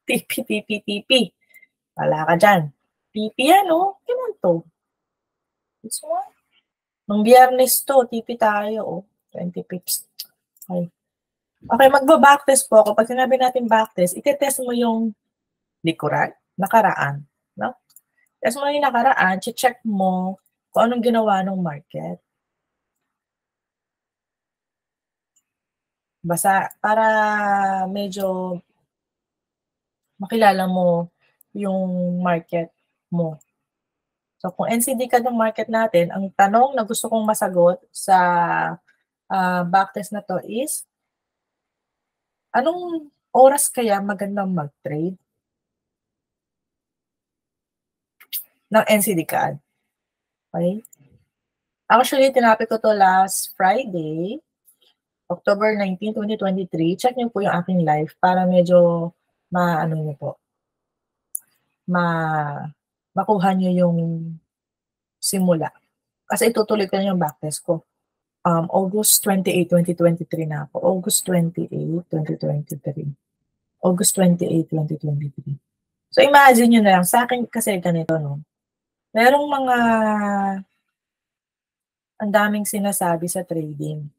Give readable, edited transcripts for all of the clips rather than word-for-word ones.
TP, TP, TP. Wala ka dyan. TP yan, oh. Kailan to? This one? Nung biyernes to, TP tayo, oh. 20 pips. Okay. Okay, magba-backtest po ako. Pag sinabi natin backtest, itetest mo yung likuran, nakaraan. No? Test mo yung nakaraan, check mo kung anong ginawa ng market. Basta para medyo makilala mo yung market mo. So kung NCD ka ng market natin, ang tanong na gusto kong masagot sa backtest na to is, anong oras kaya magandang mag-trade ng NCD CAD? Okay? Actually, tinapik ko to last Friday, October 19, 2023. Check niyo po yung aking live para medyo maano niyo po, makuha niyo yung simula. Kasi itutuloy ko na yung backtest ko. August 28, 2023 na ako. August 28, 2023. August 28, 2023. So imagine nyo na lang, sa akin kasi ganito, no? Merong mga ang daming sinasabi sa trading.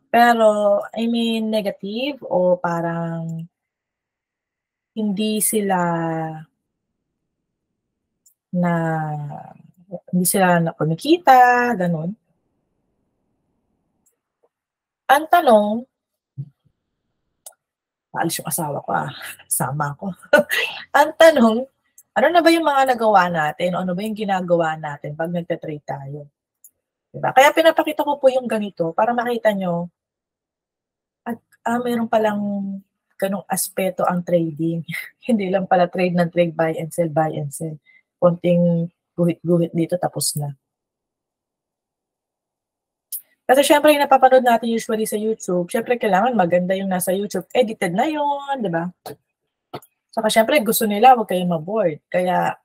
Pero, I mean, negative o parang hindi sila na kumikita, ganun. Ang tanong, paalis yung asawa ko sama ko. Ang tanong, ano na ba yung mga nagawa natin o ano ba yung ginagawa natin pag nagte-trade tayo? Diba? Kaya pinapakita ko po yung ganito para makita nyo at mayroon palang ganong aspeto ang trading. Hindi lang pala trade ng trade, buy and sell, buy and sell. Konting guhit-guhit dito, tapos na. Kasi syempre, yung napapanood natin usually sa YouTube, syempre kailangan maganda yung nasa YouTube. Edited na yun, di ba? Saka syempre, gusto nila huwag kayong ma-board. Kaya,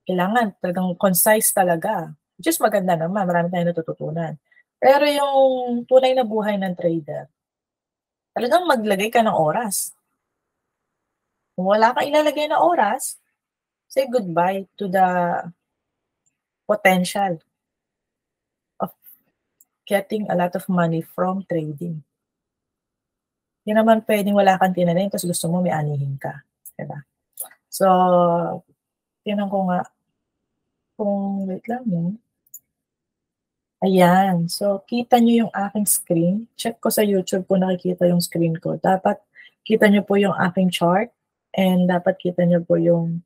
kailangan talagang concise talaga. Which is maganda naman, marami tayong natututunan. Pero yung tunay na buhay ng trader, talagang maglagay ka ng oras. Kung wala kang ilalagay na oras, say goodbye to the potential of getting a lot of money from trading. Hindi naman pwedeng wala kang tinanim tapos gusto mo may anihin ka. Diba? So, tinan ko nga kung wait lang yun. Ayan. So, kita nyo yung aking screen. Check ko sa YouTube kung nakikita yung screen ko. Dapat kita nyo po yung aking chart and dapat kita nyo po yung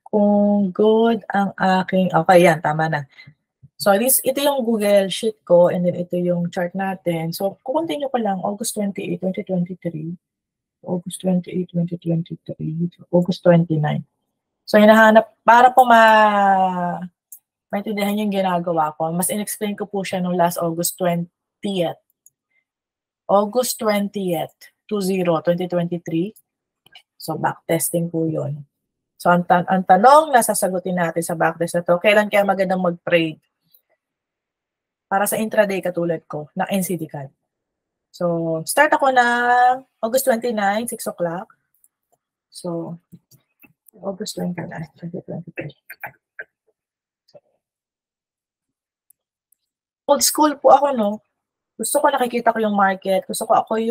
kung good ang aking, okay yan, tama na. So, ito yung Google Sheet ko and then ito yung chart natin. So, kukontinue ko lang August 28, 2023. August 28, 2023. August 29. So, hinahanap, para po maintindihan yung ginagawa ko, mas in-explain ko po siya noong last August 20th. August 20th, 2023. So, backtesting po yun. So, ang tanong na sasagutin natin sa backtest na to, kailan kaya magandang mag-trade? Para sa intraday katulad ko, ng NCD CAD. So, start ako ng August 29, 6 o'clock. So, August 29, 2023. Old school po ako, no? Gusto ko nakikita ko yung market. Gusto ko ako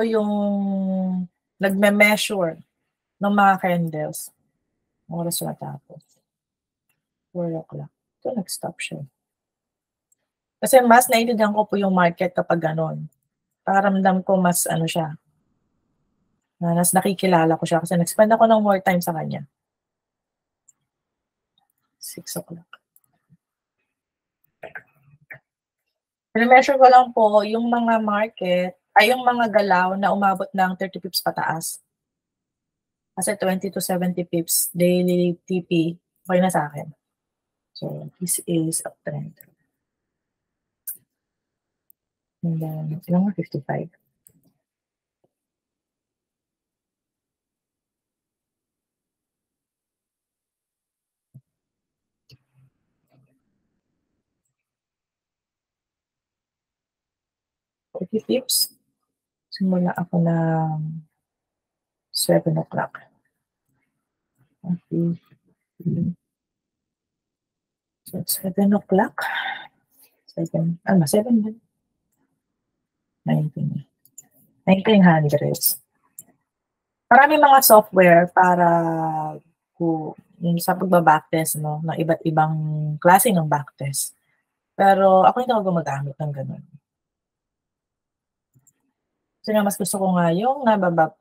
yung nagme-measure ng mga candles. Oras na tapos. 4 o'clock. Ito, nag-stop siya. Kasi mas naiintindihan ko po yung market kapag ganon. Paramdam ko mas ano siya. Mas nakikilala ko siya kasi nag-spend ako ng more time sa kanya. 6 o'clock. Measure ko lang po yung mga market, ay yung mga galaw na umabot ng 30 pips pataas. Kasi 20 to 70 pips daily TP, okay na sa akin. So, this is uptrend. And then, ilang 55. 40 pips. Simula ako ng 7 o'clock. Okay. So, 7 o'clock. 7 din. 1900s. Maraming mga software para sa pagba-backtest, no, ng iba't ibang klase ng backtest. Pero ako hindi ako gumagamit ng ganun. Kasi nga mas gusto ko nga yung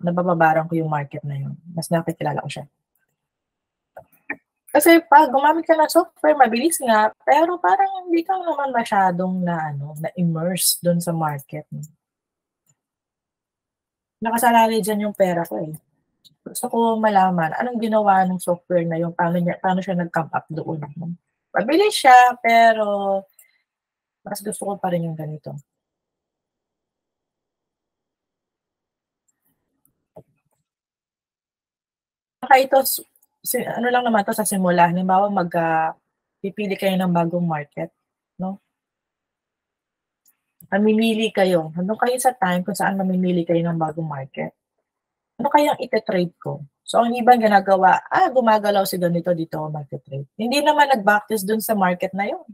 nabababaran ko yung market na yun. Mas nakikilala ko siya. Kasi pag gumamit ka ng software, mabilis nga, pero parang hindi ka naman masyadong na-immerse doon sa market. Nakasalalay dyan yung pera ko eh. Gusto ko malaman anong ginawa ng software na yung paano siya nag-come up doon. Mabilis siya, pero mas gusto ko pa rin yung ganito. Saka ito, ano lang naman to sa simula. Halimbawa, pipili kayo ng bagong market, no? Mamimili kayo. Nandun kayo sa time kung saan mamimili kayo ng bagong market. Ano kayang ite-trade ko? So, ang ibang ginagawa, gumagalaw si ganito dito ako mag-trade. Hindi naman nag-backtest dun sa market na yun.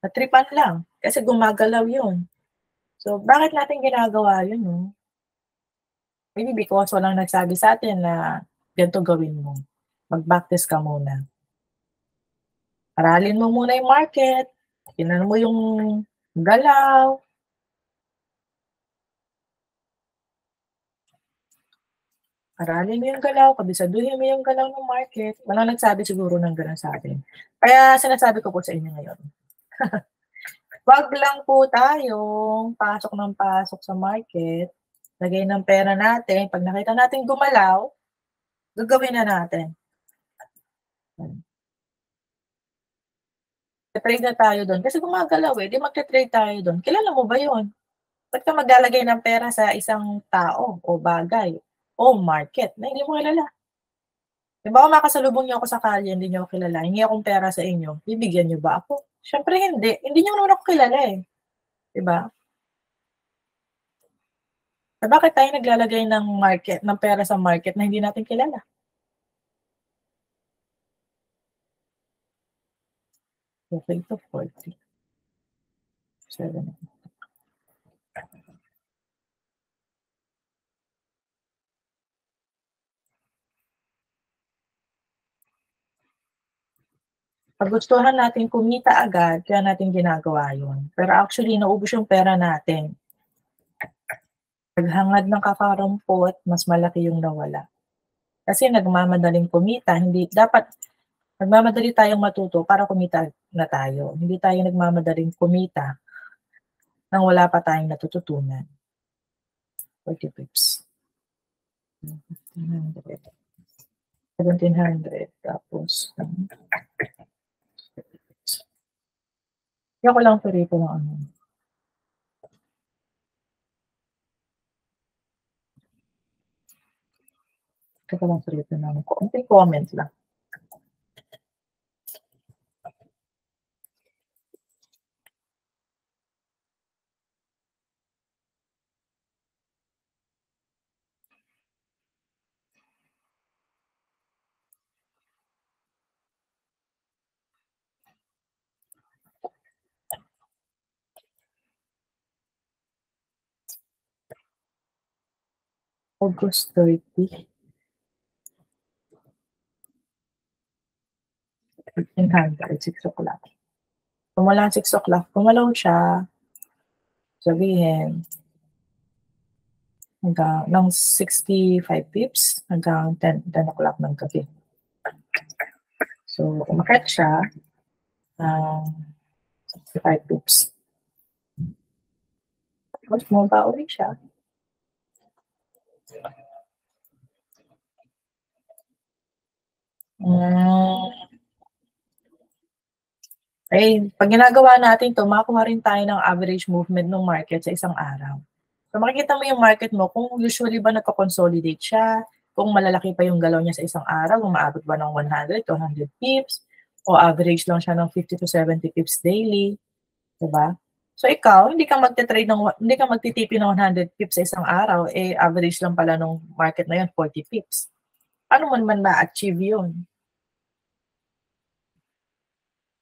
Natripan lang. Kasi gumagalaw yun. So, bakit natin ginagawa yun, no? Maybe because walang nagsabi sa atin na ganito gawin mo. Mag-backtest ka muna. Aralin mo muna yung market. Tingnan mo yung galaw. Aralin mo yung galaw. Kabisaduhin mo yung galaw ng market. Walang nagsabi siguro ng gano'n sa atin. Kaya sinasabi ko po sa inyo ngayon. Wag lang po tayong pasok ng pasok sa market. Lagay ng pera natin. Pag nakita natin gumalaw, gagawin na natin. Trade na tayo doon. Kasi gumagalaw eh. Di magte-trade tayo doon. Kilala mo ba yun? Ba't ka maglalagay ng pera sa isang tao o bagay o market na hindi mo kilala? Diba kung makasalubong niyo ako sa kalye, hindi niyo ako kilala, hingi akong pera sa inyo, bibigyan niyo ba ako? Siyempre hindi. Hindi niyo naman ako kilala eh. Diba? Bakit tayo naglalagay ng pera sa market na hindi natin kilala? Okay, to 40. 7. Pag gustuhan natin kumita agad, kaya natin ginagawa yun. Pero actually, naubos yung pera natin. Paghangad ng kakarampot, mas malaki yung nawala. Kasi nagmamadaling kumita, hindi dapat nagmamadali tayong matuto para kumita na tayo. Hindi tayo nagmamadaling kumita nang wala pa tayong natututunan. 40 pips. 1,500. 1,700. Tapos, yan ko lang perito ng ano. Ito lang perito ng konting comment lang. August 30. 1,500, 6 o'clock. Mula 6 o'clock, pumalaw siya, sabihin, hanggang ng 65 pips hanggang 10 o'clock ng gabi. So, umakyat siya ng 65 pips. Tapos, bumaba ulit siya. Pag ginagawa natin to, makakuha rin tayo ng average movement ng market sa isang araw. So makikita mo yung market mo, kung usually ba nagko-consolidate siya, kung malalaki pa yung galaw niya sa isang araw, kung maabot ba ng 100 to 100 pips, o average lang siya ng 50 to 70 pips daily, diba? So ikaw, hindi ka magti-TP ng 100 pips sa isang araw, eh average lang pala nung market na yun 40 pips. Paano mo naman ma-achieve yun?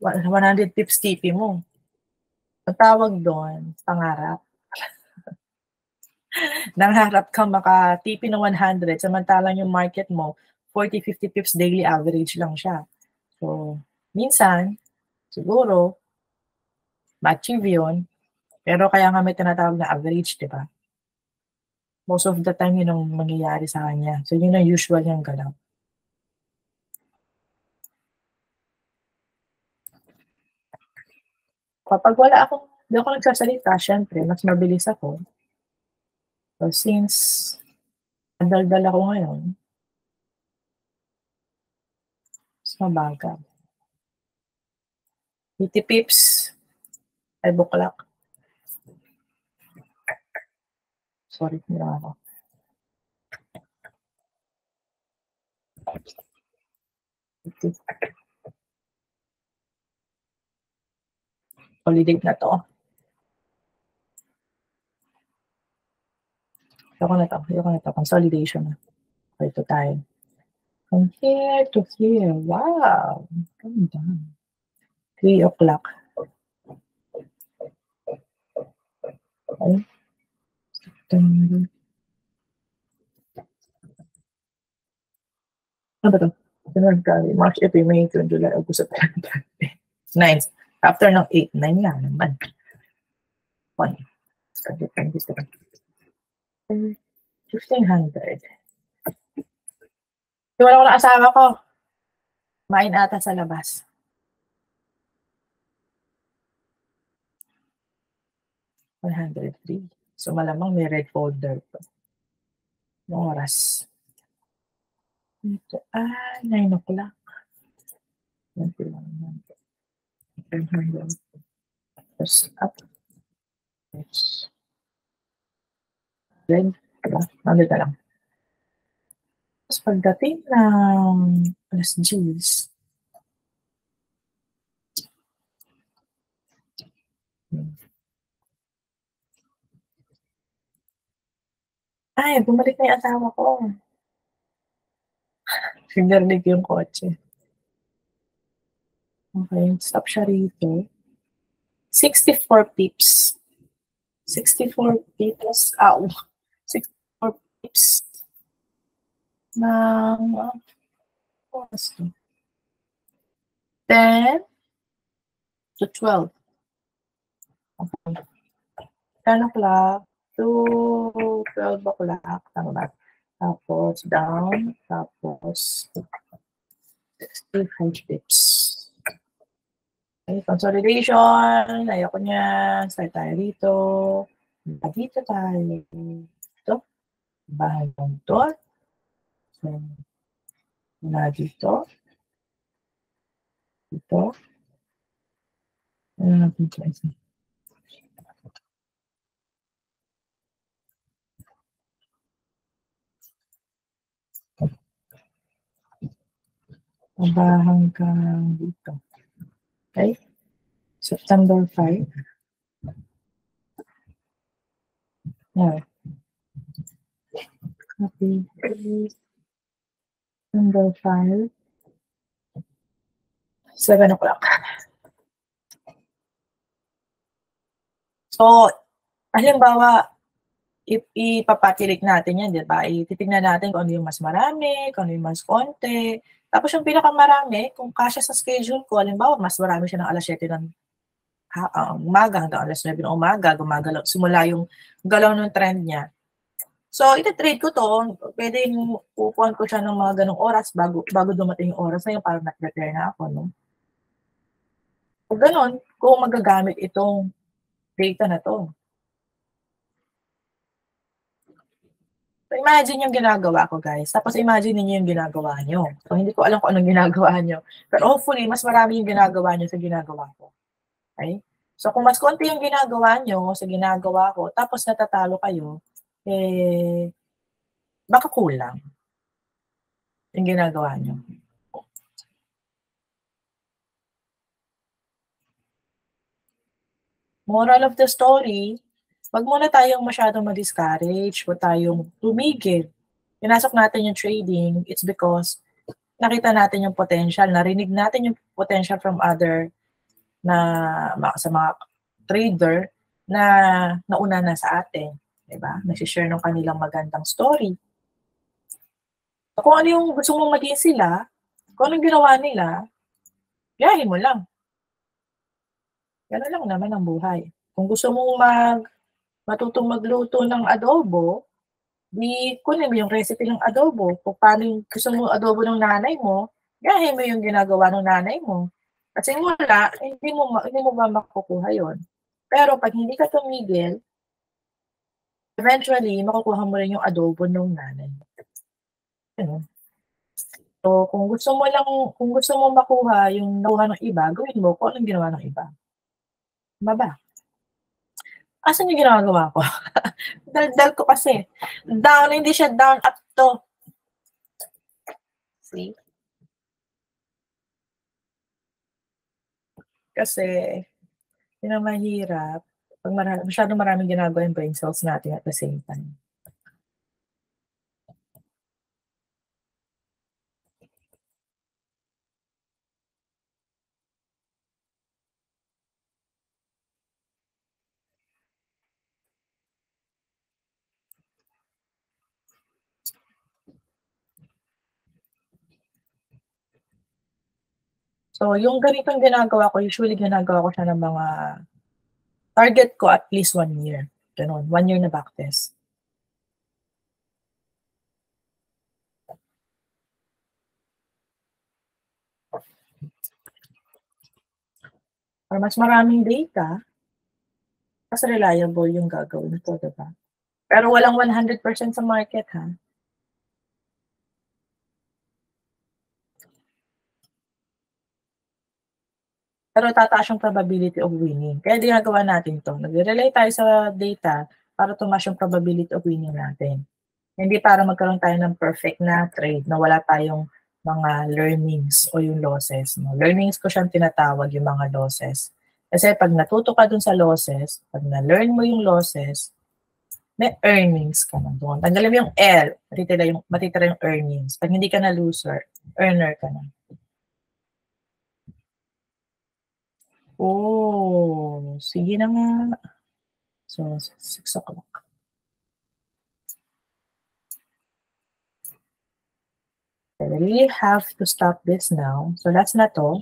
100 pips TP mo. Ang tawag doon, pangarap. Nangarap ka maka-TP ng 100, samantalang yung market mo, 40-50 pips daily average lang siya. So, minsan, siguro, ma-achieve yun, pero kaya nga may tinatawag na average, di ba? Most of the time, yun ang mangyayari sa kanya. So, yun ang usual yung galaw. Kapag hindi ako nagsasalita, syempre, mas mabilis ako. So, since daldal ako ngayon, mas mabagal. 80 pips, 5 o'clock. Sorry, hindi ako. Holiday na to. Ayoko na to. Consolidation na. Ito tayo. From here to here. Wow. Ganda. 3 o'clock. Okay. September. Ano ba ito? January, March, April, May, June, July, August, September. 9. After ng 8, 9 nga naman. 1. 1,500. Wala ko na asawa ko. Main ata sa labas. $103. So malamang may red folder to. Oras. Ito, 9 o'clock. 500. Just up. Red. Diba? Nandito lang. Tapos pagdating ng alas 10, ay, bumalik na yung asawa ko. Fingerlig yung kotse. Okay, stop siya rito. 64 pips. 64 pips. 64 pips. Ng, oras to? 10 to 12. Okay. 10 o'clock to 12 o'clock. Tama ba? Tapos down. Tapos 65 pips. Okay, consolidation. Ayoko niya. Start tayo rito. Dito tayo. Ito. Bahay ng door. So, mula dito. Dito. Ano natin ito? Aba hanggang dito. Okay? September 5. Yeah. Copy. September 5. 7 o'clock. So, halimbawa, ipapatilik natin yan, di ba? Titignan natin kung ano yung mas marami, kung ano yung mas konti. Tapos yung pinakamarami, kung kasya sa schedule ko, halimbawa, mas marami siya ng alas 7 ng umaga hanggang alas 9 ng umaga, simula yung galaw ng trend niya. So, iti-trade ko to. Pwede yung kukuhan ko siya ng mga ganong oras bago dumating yung oras na yun para nag-prepare na ako, no? So, ganon, kung magagamit itong data na to. So, imagine yung ginagawa ko, guys. Tapos imagine niyo yung ginagawa nyo. So, hindi ko alam kung anong ginagawa nyo. Pero hopefully, mas marami yung ginagawa nyo sa ginagawa ko. Okay? So, kung mas konti yung ginagawa nyo sa ginagawa ko, tapos natatalo kayo, eh, baka kulang yung ginagawa nyo. Moral of the story, wag muna tayong masyadong ma-discourage, wag tayong tumigil. Pinasok natin yung trading, it's because nakita natin yung potential, narinig natin yung potential from other na sa mga trader na nauna na sa atin, 'di ba? Nag-share ng kanilang magandang story. So, kung ano yung gusto mong maging sila, kung anong ginawa nila, gayahin mo lang. Gano'n lang naman ang buhay. Kung gusto mong matutong magluto ng adobo, di kunin mo yung recipe ng adobo. Kung paano yung gusto mo adobo ng nanay mo, gayahin mo yung ginagawa ng nanay mo. Kasi mula, hindi mo ba makukuha yon. Pero pag hindi ka tumigil, eventually, makukuha mo rin yung adobo ng nanay. Ano? So, kung gusto mo makuha yung nakuha ng iba, gawin mo kung anong ginawa ng iba. Baba. Asan yung ginagawa ko? Dal ko kasi. Down, hindi siya down, up to. See? Kasi, yun ang mahirap. Pag masyadong maraming ginagawa yung brain cells natin at the same time. So, yung ganitong ginagawa ko, usually ginagawa ko siya ng mga target ko at least 1 year. Ganun, 1 year na backtest. Para mas maraming data, mas reliable yung gagawin ko, diba? Pero walang 100% sa market, ha? Pero tataas yung probability of winning. Kaya ginagawa natin to. Nagre-rely tayo sa data para tumaas yung probability of winning natin. Hindi para magkaroon tayo ng perfect na trade na wala tayong mga learnings o yung losses. No? Learnings ko siyang tinatawag yung mga losses. Kasi pag natuto ka dun sa losses, pag na-learn mo yung losses, may earnings ka na doon. Tanggalin mo yung L, matitira yung earnings. Pag hindi ka na loser, earner ka na. Oh, sige na nga. So, 6 o'clock. I really have to stop this now. So, last na to.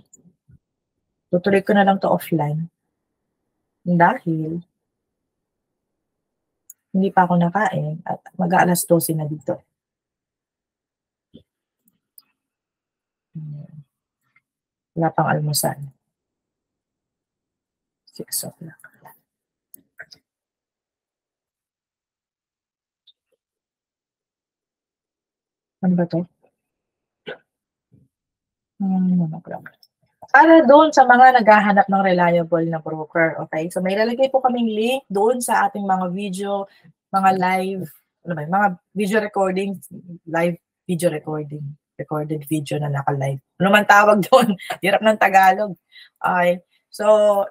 Tutuloy ko na lang to offline. Dahil, hindi pa ako nakain at mag-aalas 12 na dito. Wala pang almusal. 6 o'clock. Ano ba to? 1 o'clock. Para doon sa mga naghahanap ng reliable na broker, okay? So may lalagay po kaming link doon sa ating mga video, mga live, mga video recording, live video recording, recorded video na naka-live. Ano man tawag doon? Hirap ng Tagalog. Okay. So,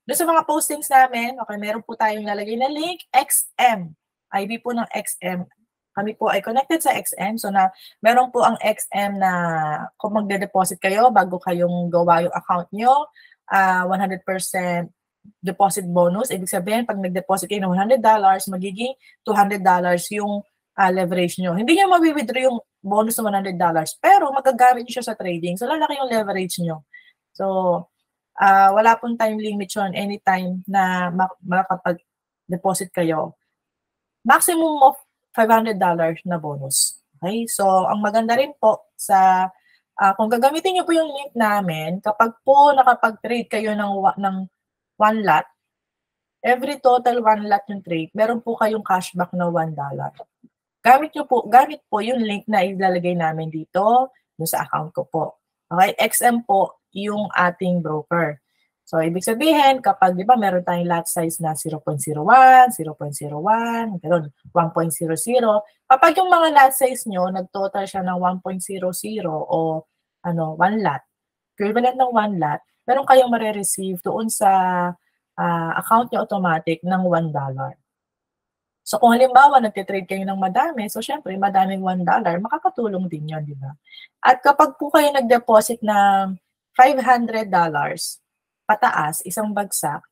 doon sa mga postings namin, okay, meron po tayong lalagay na link, XM. IB po ng XM. Kami po ay connected sa XM. So, meron po ang XM na kung magde-deposit kayo bago kayong gawa yung account nyo, 100% deposit bonus. Ibig sabihin, pag nag-deposit kayo ng $100, magiging $200 yung leverage nyo. Hindi nyo mawi-withdraw yung bonus ng $100, pero magagamit nyo siya sa trading. So, lalaki yung leverage nyo. So, wala pong time limit yun. Anytime na makapag-deposit kayo. Maximum of $500 na bonus. Okay? So, ang maganda rin po kung gagamitin niyo po yung link namin, kapag po nakapag-trade kayo ng 1 lot, every total 1 lot yung trade, meron po kayong cashback na $1. Gamit po yung link na ilalagay namin dito, sa account ko po. Okay? XM po yung ating broker. So, ibig sabihin, kapag, di ba, meron tayong lot size na 0.01, 0.01, gano'n, 1.00. Kapag yung mga lot size nyo, nag-total siya ng 1.00 o 1 lot, equivalent ng 1 lot, meron kayong marireceive doon sa account niyo automatic ng $1. So kung halimbawa nagte-trade kayo ng madami, so syempre madaming $1, makakatulong din 'yon, di ba? At kapag po kayo nag-deposit ng $500 pataas, isang bagsak,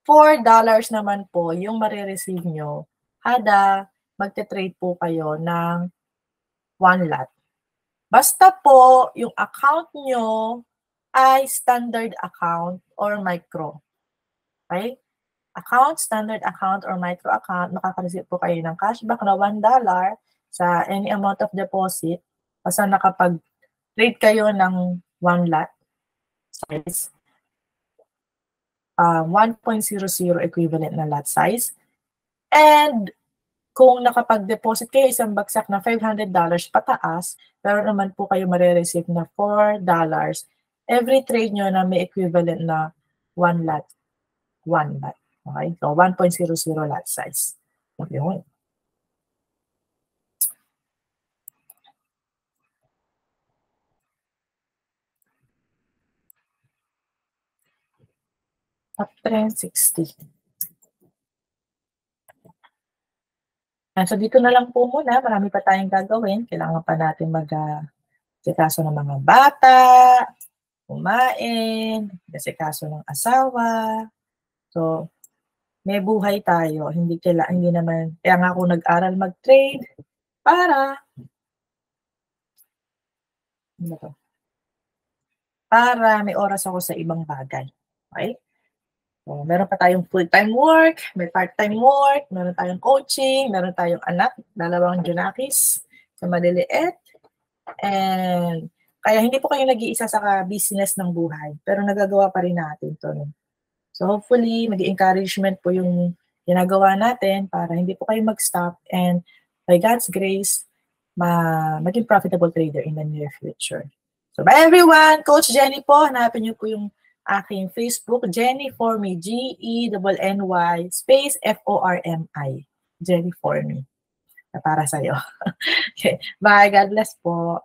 $4 naman po yung mare-receive nyo kada magte-trade po kayo ng 1 lot. Basta po yung account nyo ay standard account or micro. Okay? Account, standard account, or micro account, makaka-receive po kayo ng cashback na $1 sa any amount of deposit basta nakapag-trade kayo ng 1 lot size. 1.00 equivalent na lot size. And kung nakapag-deposit kayo isang bagsak na $500 pataas, pero naman po kayo mare-receive na $4 every trade nyo na may equivalent na 1 lot. 1 lot. Okay? So, 1.00 lot size. Okay. Uptrend 60. So, dito na lang po muna. Marami pa tayong gagawin. Kailangan pa natin mag-asikaso ng mga bata, kumain, asikaso ng asawa. So, may buhay tayo. Hindi naman, kaya nga ako nag-aral mag-trade para may oras ako sa ibang bagay. Okay? So, meron pa tayong full-time work, may part-time work, meron tayong coaching, meron tayong anak, 2 junakis sa maliliit. And kaya hindi po kayo nag-iisa sa business ng buhay, pero nagagawa pa rin natin to. So hopefully, mag-encouragement po yung ginagawa natin para hindi po kayo mag-stop and by God's grace, maging profitable trader in the near future. So bye everyone! Coach Jenny po, hanapin niyo po yung aking Facebook, Jenny Formy, G-E-N-N-Y, space F-O-R-M-I, Jenny Formy, para sa'yo. Okay. Bye, God bless po.